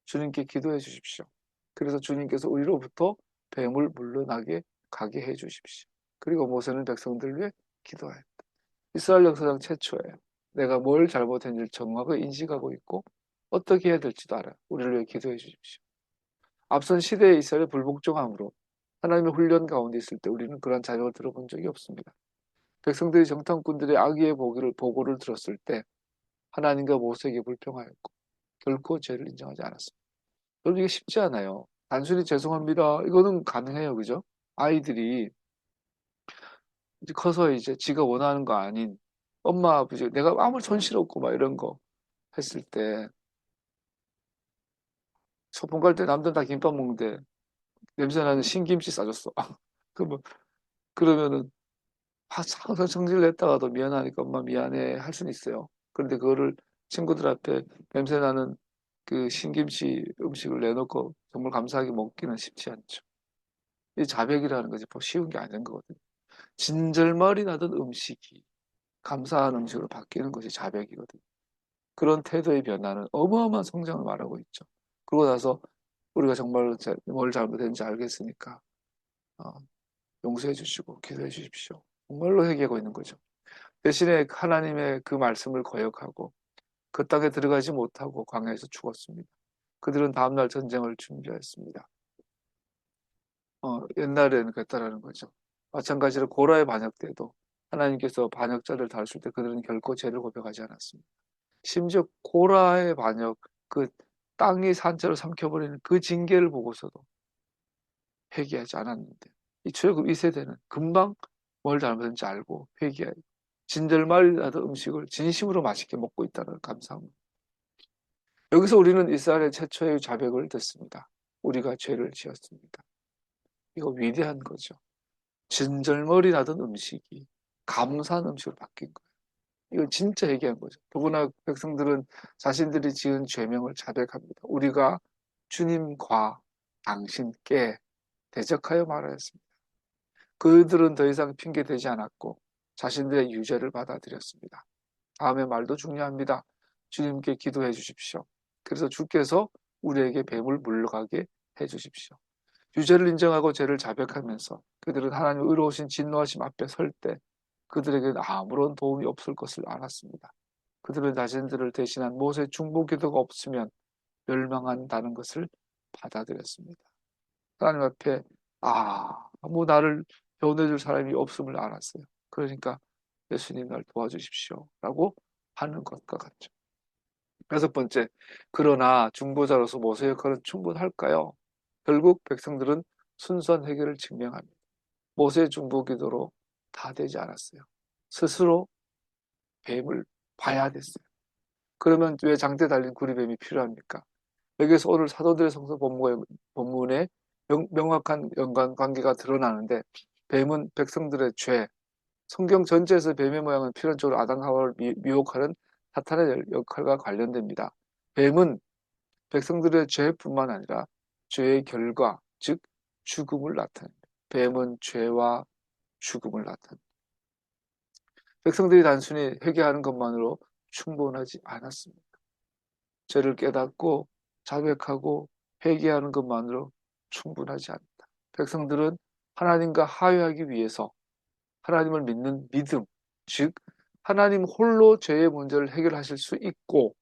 주님께 기도해 주십시오. 그래서 주님께서 우리로부터 뱀을 물러나게 가게 해 주십시오. 그리고 모세는 백성들 위해 기도하였다. 이스라엘 역사상 최초예요. 내가 뭘 잘못했는지 정확하게 인식하고 있고 어떻게 해야 될지도 알아요. 우리를 위해 기도해 주십시오. 앞선 시대의 이스라엘의 불복종함으로 하나님의 훈련 가운데 있을 때 우리는 그런 자격을 들어본 적이 없습니다. 백성들이 정탐꾼들의 악의의 보고를 들었을 때 하나님과 모세에게 불평하였고 결코 죄를 인정하지 않았습니다. 여러분 이게 쉽지 않아요. 단순히 죄송합니다. 이거는 가능해요. 그죠? 아이들이 이제 커서 이제 지가 원하는 거 아닌 엄마 아버지 내가 아무리 손실없고 막 이런 거 했을 때 소풍 갈 때 남들 다 김밥 먹는데 냄새나는 신김치 싸줬어. 그러면 그러면은 항상 성질 냈다가도 미안하니까 엄마 미안해 할 수는 있어요. 그런데 그거를 친구들 앞에 냄새나는 그 신김치 음식을 내놓고 정말 감사하게 먹기는 쉽지 않죠. 이 자백이라는 것이 쉬운 게 아닌 거거든요. 진절머리 나던 음식이 감사한 음식으로 바뀌는 것이 자백이거든요. 그런 태도의 변화는 어마어마한 성장을 말하고 있죠. 그러고 나서 우리가 정말로 뭘 잘못했는지 알겠으니까 어, 용서해 주시고 기도해 주십시오. 정말로 회개하고 있는 거죠. 대신에 하나님의 그 말씀을 거역하고 그 땅에 들어가지 못하고 광야에서 죽었습니다. 그들은 다음날 전쟁을 준비했습니다. 옛날에는 그랬다라는 거죠. 마찬가지로 고라의 반역 때도 하나님께서 반역자를 다루실 때 그들은 결코 죄를 고백하지 않았습니다. 심지어 고라의 반역, 그 땅이 산채로 삼켜버리는 그 징계를 보고서도 회개하지 않았는데 이 출애굽 2세대는 금방 뭘 잘못했는지 알고 회개하고 진절말이라도 음식을 진심으로 맛있게 먹고 있다는 감사함. 여기서 우리는 이스라엘의 최초의 자백을 듣습니다. 우리가 죄를 지었습니다. 이거 위대한 거죠. 진절머리 나던 음식이 감사한 음식으로 바뀐 거예요. 이건 진짜 얘기한 거죠. 더구나 백성들은 자신들이 지은 죄명을 자백합니다. 우리가 주님과 당신께 대적하여 말하였습니다. 그들은 더 이상 핑계대지 않았고 자신들의 유죄를 받아들였습니다. 다음의 말도 중요합니다. 주님께 기도해 주십시오. 그래서 주께서 우리에게 뱀을 물러가게 해 주십시오. 유죄를 인정하고 죄를 자백하면서 그들은 하나님 의로우신 진노하심 앞에 설 때 그들에게는 아무런 도움이 없을 것을 알았습니다. 그들은 자신들을 대신한 모세의 중보 기도가 없으면 멸망한다는 것을 받아들였습니다. 하나님 앞에 아무 나를 변호해줄 사람이 없음을 알았어요. 그러니까 예수님 날 도와주십시오 라고 하는 것과 같죠. 여섯 번째, 그러나 중보자로서 모세 역할은 충분할까요? 결국 백성들은 순수한 회개를 증명합니다. 모세의 중보 기도로 다 되지 않았어요. 스스로 뱀을 봐야 됐어요. 그러면 왜 장대 달린 구리뱀이 필요합니까? 여기서 오늘 사도들의 성서 본문에 명확한 연관 관계가 드러나는데, 뱀은 백성들의 죄, 성경 전체에서 뱀의 모양은 필연적으로 아담 하와를 미혹하는 사탄의 역할과 관련됩니다. 뱀은 백성들의 죄뿐만 아니라 죄의 결과, 즉 죽음을 나타냅니다. 뱀은 죄와 죽음을 나타냅니다. 백성들이 단순히 회개하는 것만으로 충분하지 않았습니다. 죄를 깨닫고 자백하고 회개하는 것만으로 충분하지 않다. 백성들은 하나님과 화해하기 위해서 하나님을 믿는 믿음, 즉 하나님 홀로 죄의 문제를 해결하실 수 있고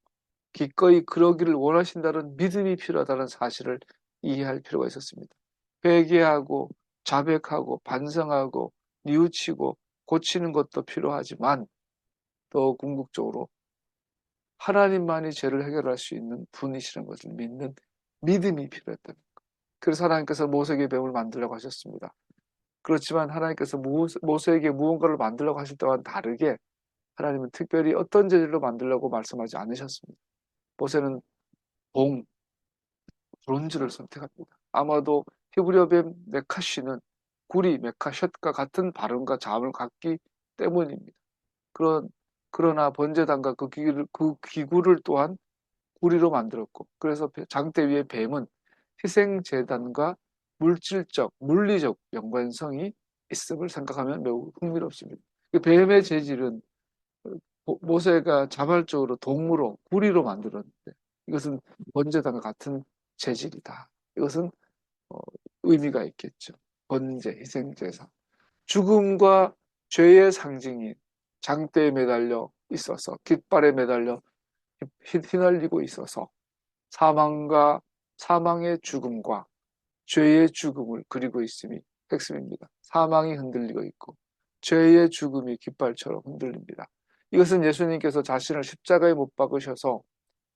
기꺼이 그러기를 원하신다는 믿음이 필요하다는 사실을 이해할 필요가 있었습니다. 회개하고 자백하고 반성하고 뉘우치고 고치는 것도 필요하지만 더 궁극적으로 하나님만이 죄를 해결할 수 있는 분이시라는 것을 믿는 믿음이 필요했다. 그래서 하나님께서 모세에게 뱀을 만들려고 하셨습니다. 그렇지만 하나님께서 모세에게 무언가를 만들려고 하실 때와는 다르게 하나님은 특별히 어떤 재질로 만들려고 말씀하지 않으셨습니다. 모세는 브론즈를 선택합니다. 아마도 히브리어 뱀 메카시는 구리 메카샷과 같은 발음과 자음을 갖기 때문입니다. 그러나 번제단과 그 기구를 또한 구리로 만들었고, 그래서 장대 위의 뱀은 희생제단과 물질적, 물리적 연관성이 있음을 생각하면 매우 흥미롭습니다. 뱀의 재질은 모세가 자발적으로 동으로, 구리로 만들었는데 이것은 번제단과 같은 재질이다. 이것은 어, 의미가 있겠죠. 번제, 희생제사. 죽음과 죄의 상징인 장대에 매달려 있어서, 깃발에 매달려 휘날리고 있어서 사망의 죽음과 죄의 죽음을 그리고 있음이 핵심입니다. 사망이 흔들리고 있고 죄의 죽음이 깃발처럼 흔들립니다. 이것은 예수님께서 자신을 십자가에 못 박으셔서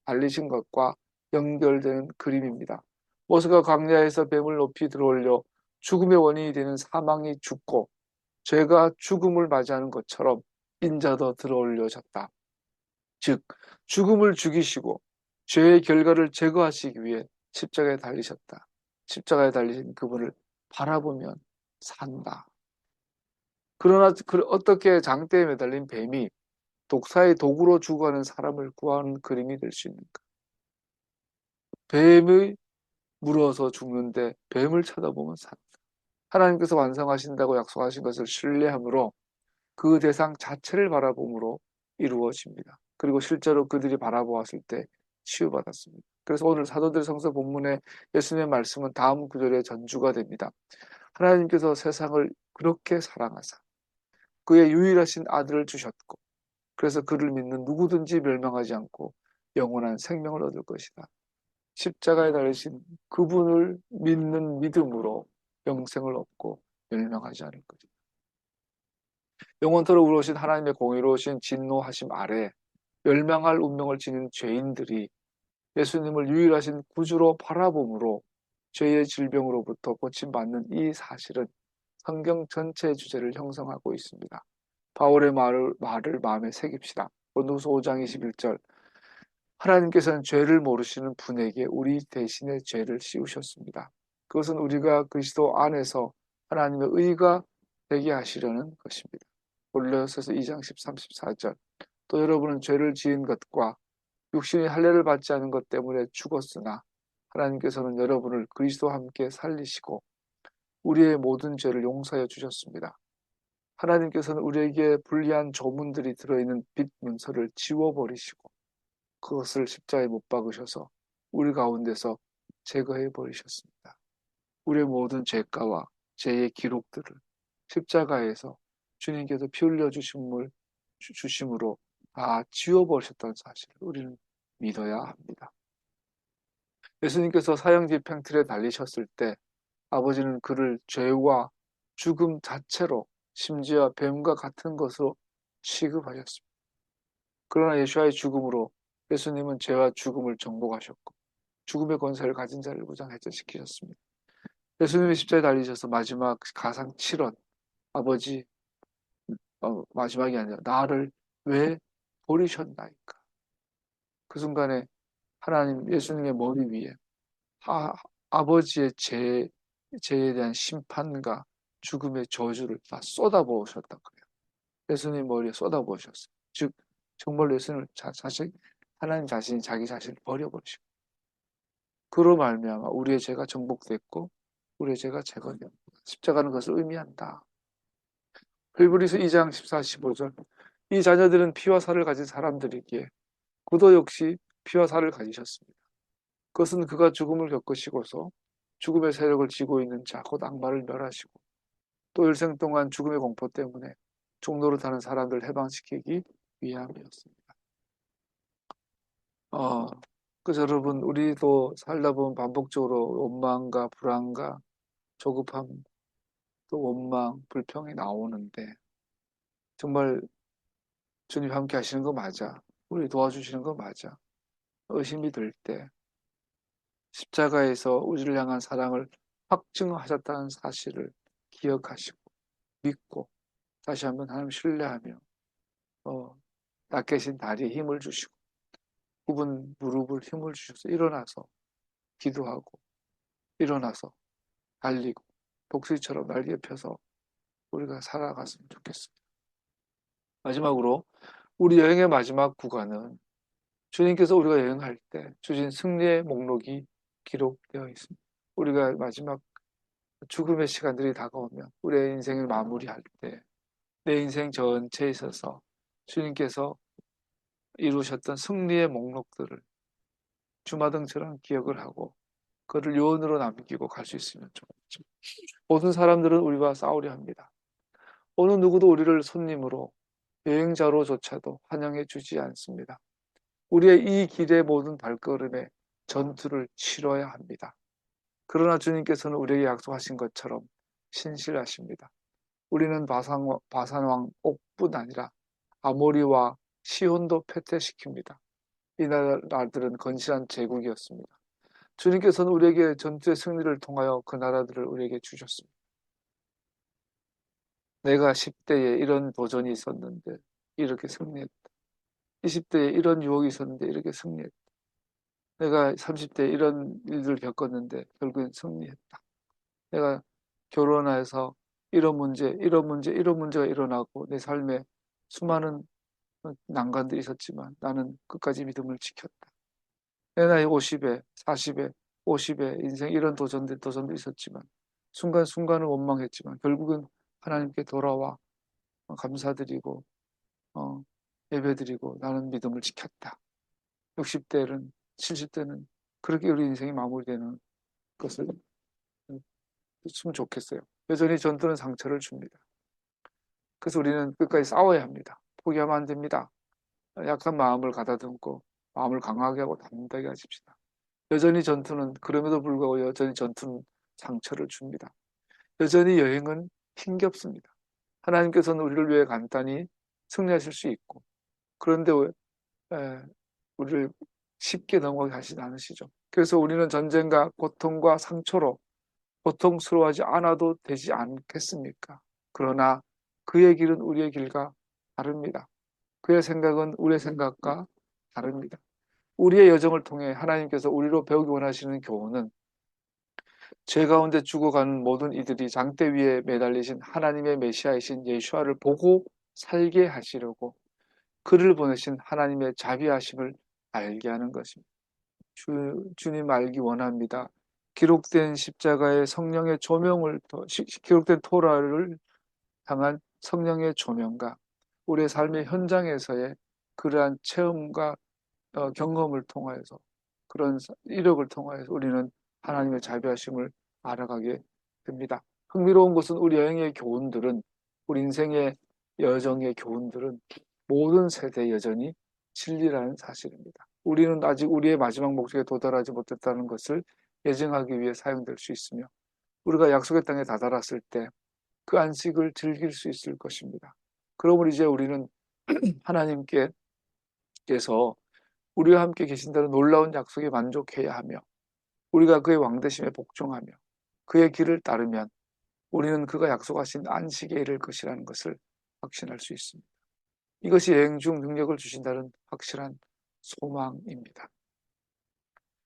달리신 것과 연결되는 그림입니다. 모세가 광야에서 뱀을 높이 들어올려 죽음의 원인이 되는 사망이 죽고 죄가 죽음을 맞이하는 것처럼 인자도 들어올려졌다. 즉 죽음을 죽이시고 죄의 결과를 제거하시기 위해 십자가에 달리셨다. 십자가에 달리신 그분을 바라보면 산다. 그러나 어떻게 장대에 매달린 뱀이 독사의 도구로 죽어가는 사람을 구하는 그림이 될 수 있는가? 뱀의 물어서 죽는데 뱀을 쳐다보면 산다. 하나님께서 완성하신다고 약속하신 것을 신뢰함으로 그 대상 자체를 바라봄으로 이루어집니다. 그리고 실제로 그들이 바라보았을 때 치유받았습니다. 그래서 오늘 사도들 성서 본문의 예수님의 말씀은 다음 구절의 전주가 됩니다. 하나님께서 세상을 그렇게 사랑하사 그의 유일하신 아들을 주셨고 그래서 그를 믿는 누구든지 멸망하지 않고 영원한 생명을 얻을 것이다. 십자가에 달리신 그분을 믿는 믿음으로 영생을 얻고 멸망하지 않을 것이다. 영원토록 우러신 하나님의 공의로우신 진노하심 아래 멸망할 운명을 지닌 죄인들이 예수님을 유일하신 구주로 바라봄으로 죄의 질병으로부터 고침받는 이 사실은 성경 전체의 주제를 형성하고 있습니다. 바울의 말을 마음에 새깁시다. 고린도후서 5장 21절 하나님께서는 죄를 모르시는 분에게 우리 대신에 죄를 씌우셨습니다. 그것은 우리가 그리스도 안에서 하나님의 의가 되게 하시려는 것입니다. 골로새서 2장 13, 14절 또 여러분은 죄를 지은 것과 육신의 할례를 받지 않은 것 때문에 죽었으나 하나님께서는 여러분을 그리스도와 함께 살리시고 우리의 모든 죄를 용서해 주셨습니다. 하나님께서는 우리에게 불리한 조문들이 들어있는 빛 문서를 지워버리시고 그것을 십자가에 못 박으셔서 우리 가운데서 제거해 버리셨습니다. 우리의 모든 죄가와 죄의 기록들을 십자가에서 주님께서 피 흘려 주심으로 다 지워버리셨다는 사실을 우리는 믿어야 합니다. 예수님께서 사형집행틀에 달리셨을 때 아버지는 그를 죄와 죽음 자체로 심지어 뱀과 같은 것으로 취급하셨습니다. 그러나 예수와의 죽음으로 예수님은 죄와 죽음을 정복하셨고 죽음의 권세를 가진 자를 무장해제시키셨습니다. 예수님이 십자가에 달리셔서 마지막 가상 7원 아버지 마지막이 아니라 나를 왜 버리셨나이까. 그 순간에 하나님 예수님의 머리 위에 아버지의 죄에 대한 심판과 죽음의 저주를 다 쏟아부으셨단 거예요. 예수님 머리에 쏟아부으셨어요. 즉 정말 예수님을 사실 하나님 자신이 자기 자신을 버려버리시고 그로 말미암아 우리의 죄가 정복됐고 우리의 죄가 제거되었다. 십자가는 그것을 의미한다. 히브리서 2장 14, 15절 이 자녀들은 피와 살을 가진 사람들이기에 그도 역시 피와 살을 가지셨습니다. 그것은 그가 죽음을 겪으시고서 죽음의 세력을 쥐고 있는 자, 곧 악마를 멸하시고 또 일생 동안 죽음의 공포 때문에 종로를 타는 사람들을 해방시키기 위함이었습니다. 그래서 여러분 우리도 살다 보면 반복적으로 원망과 불안과 조급함, 또 원망, 불평이 나오는데 정말 주님 함께 하시는 거 맞아. 우리 도와주시는 거 맞아. 의심이 들 때 십자가에서 우리를 향한 사랑을 확증하셨다는 사실을 기억하시고 믿고 다시 한번 하나님 신뢰하며 나 계신 다리에 힘을 주시고 굽은 무릎을 힘을 주셔서 일어나서 기도하고 일어나서 달리고 독수리처럼 날개 펴서 우리가 살아갔으면 좋겠습니다. 마지막으로 우리 여행의 마지막 구간은 주님께서 우리가 여행할 때 주신 승리의 목록이 기록되어 있습니다. 우리가 마지막 죽음의 시간들이 다가오면 우리의 인생을 마무리할 때 내 인생 전체에 있어서 주님께서 이루셨던 승리의 목록들을 주마등처럼 기억을 하고 그를 요원으로 남기고 갈 수 있으면 좋겠죠. 모든 사람들은 우리와 싸우려 합니다. 어느 누구도 우리를 손님으로 여행자로조차도 환영해 주지 않습니다. 우리의 이 길의 모든 발걸음에 전투를 치러야 합니다. 그러나 주님께서는 우리에게 약속하신 것처럼 신실하십니다. 우리는 바산왕 옥뿐 아니라 아모리와 시혼도 패퇴시킵니다. 이 나라들은 건실한 제국이었습니다. 주님께서는 우리에게 전투의 승리를 통하여 그 나라들을 우리에게 주셨습니다. 내가 10대에 이런 도전이 있었는데 이렇게 승리했다. 20대에 이런 유혹이 있었는데 이렇게 승리했다. 내가 30대에 이런 일들을 겪었는데 결국엔 승리했다. 내가 결혼해서 이런 문제가 일어나고 내 삶에 수많은 난관들이 있었지만 나는 끝까지 믿음을 지켰다. 내 나이 50에, 40에, 50에 인생 이런 도전도 있었지만 순간순간은 원망했지만 결국은 하나님께 돌아와 감사드리고 예배드리고 나는 믿음을 지켰다. 60대는 70대는 그렇게 우리 인생이 마무리되는 것을 했으면 좋겠어요. 여전히 전투는 상처를 줍니다. 그래서 우리는 끝까지 싸워야 합니다. 포기하면 안 됩니다. 약한 마음을 가다듬고 마음을 강하게 하고 담대하게 하십시다. 여전히 전투는 그럼에도 불구하고 여전히 전투는 상처를 줍니다. 여전히 여행은 힘겹습니다. 하나님께서는 우리를 위해 간단히 승리하실 수 있고 그런데 우리를 쉽게 넘어가게 하시지 않으시죠. 그래서 우리는 전쟁과 고통과 상처로 고통스러워하지 않아도 되지 않겠습니까? 그러나 그의 길은 우리의 길과 다릅니다. 그의 생각은 우리의 생각과 다릅니다. 우리의 여정을 통해 하나님께서 우리로 배우기 원하시는 교훈은 죄 가운데 죽어가는 모든 이들이 장대 위에 매달리신 하나님의 메시아이신 예수아를 보고 살게 하시려고 그를 보내신 하나님의 자비하심을 알게 하는 것입니다. 주님 알기 원합니다. 기록된 십자가의 성령의 조명을 기록된 토라를 향한 성령의 조명과 우리의 삶의 현장에서의 그러한 체험과 경험을 통하여서 그런 이력을 통하여서 우리는 하나님의 자비하심을 알아가게 됩니다. 흥미로운 것은 우리 여행의 교훈들은 우리 인생의 여정의 교훈들은 모든 세대에 여전히 진리라는 사실입니다. 우리는 아직 우리의 마지막 목적에 도달하지 못했다는 것을 예증하기 위해 사용될 수 있으며 우리가 약속의 땅에 다다랐을 때 그 안식을 즐길 수 있을 것입니다. 그러므로 이제 우리는 하나님께서 우리와 함께 계신다는 놀라운 약속에 만족해야 하며 우리가 그의 왕되심에 복종하며 그의 길을 따르면 우리는 그가 약속하신 안식에 이를 것이라는 것을 확신할 수 있습니다. 이것이 여행 중 능력을 주신다는 확실한 소망입니다.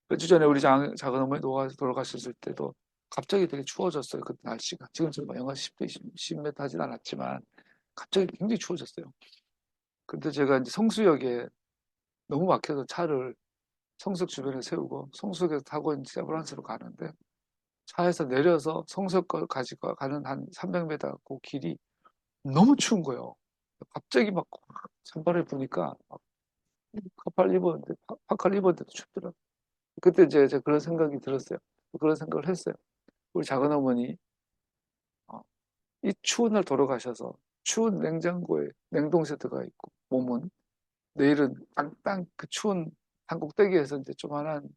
몇 주 전에 우리 작은 어머니 돌아가셨을 때도 갑자기 되게 추워졌어요. 그 날씨가. 지금처럼 영하 10도, 10m 하진 않았지만 갑자기 굉장히 추워졌어요. 근데 제가 이제 성수역에 너무 막혀서 차를 성수역 주변에 세우고 성수역에서 타고 이제 세브란스로 가는데 차에서 내려서 성수역까지 가는 한 300m 그 길이 너무 추운 거예요. 갑자기 막 찬바람이 부니까 막 파카를 입었는데 파카를 입었는데도 춥더라고요. 그때 이제 제가 그런 생각이 들었어요. 그런 생각을 했어요. 우리 작은 어머니 이 추운 날 돌아가셔서 추운 냉장고에 냉동실에 들어가 있고 몸은 내일은 땅땅 그 추운 한 꼭대기에서 이제 조만한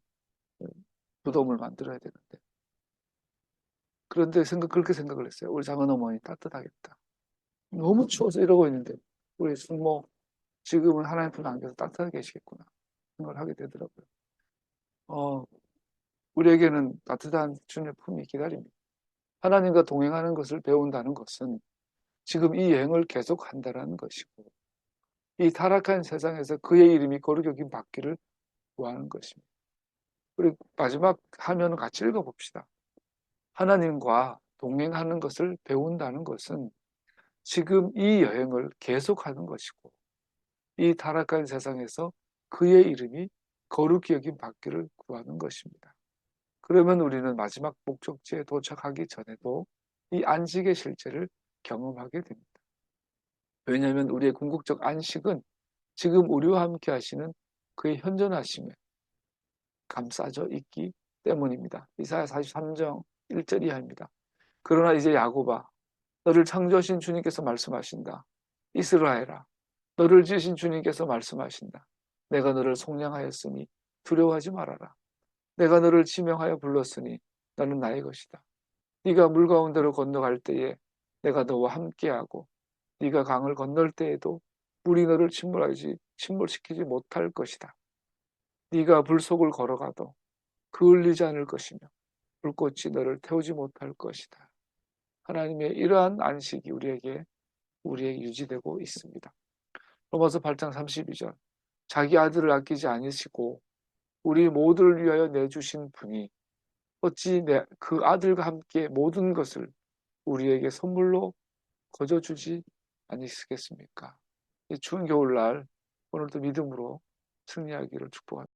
무덤을 만들어야 되는데 그런데 그렇게 생각을 했어요. 우리 작은 어머니 따뜻하겠다. 너무 추워서 이러고 있는데 우리 숙모 지금은 하나님 품 안겨서 따뜻하게 계시겠구나 생각을 하게 되더라고요. 우리에게는 따뜻한 주님의 품이 기다립니다. 하나님과 동행하는 것을 배운다는 것은 지금 이 여행을 계속한다는 것이고 이 타락한 세상에서 그의 이름이 거룩히 여김 받기를 구하는 것입니다. 우리 마지막 화면을 같이 읽어봅시다. 하나님과 동행하는 것을 배운다는 것은 지금 이 여행을 계속하는 것이고 이 타락한 세상에서 그의 이름이 거룩히 여김 받기를 구하는 것입니다. 그러면 우리는 마지막 목적지에 도착하기 전에도 이 안식의 실제를 경험하게 됩니다. 왜냐하면 우리의 궁극적 안식은 지금 우리와 함께 하시는 그의 현존하심에 감싸져 있기 때문입니다. 이사야 43장 1절 이하입니다. 그러나 이제 야곱아 너를 창조하신 주님께서 말씀하신다. 이스라엘아 너를 지으신 주님께서 말씀하신다. 내가 너를 속량하였으니 두려워하지 말아라. 내가 너를 지명하여 불렀으니 너는 나의 것이다. 네가 물 가운데로 건너갈 때에 내가 너와 함께하고 네가 강을 건널 때에도 물이 너를 침몰시키지 못할 것이다. 네가 불 속을 걸어가도 그을리지 않을 것이며 불꽃이 너를 태우지 못할 것이다. 하나님의 이러한 안식이 우리에게 유지되고 있습니다. 로마서 8장 32절 자기 아들을 아끼지 않으시고 우리 모두를 위하여 내주신 분이 어찌 그 아들과 함께 모든 것을 우리에게 선물로 거저주지 아니시겠습니까? 이 추운 겨울날 오늘도 믿음으로 승리하기를 축복합니다.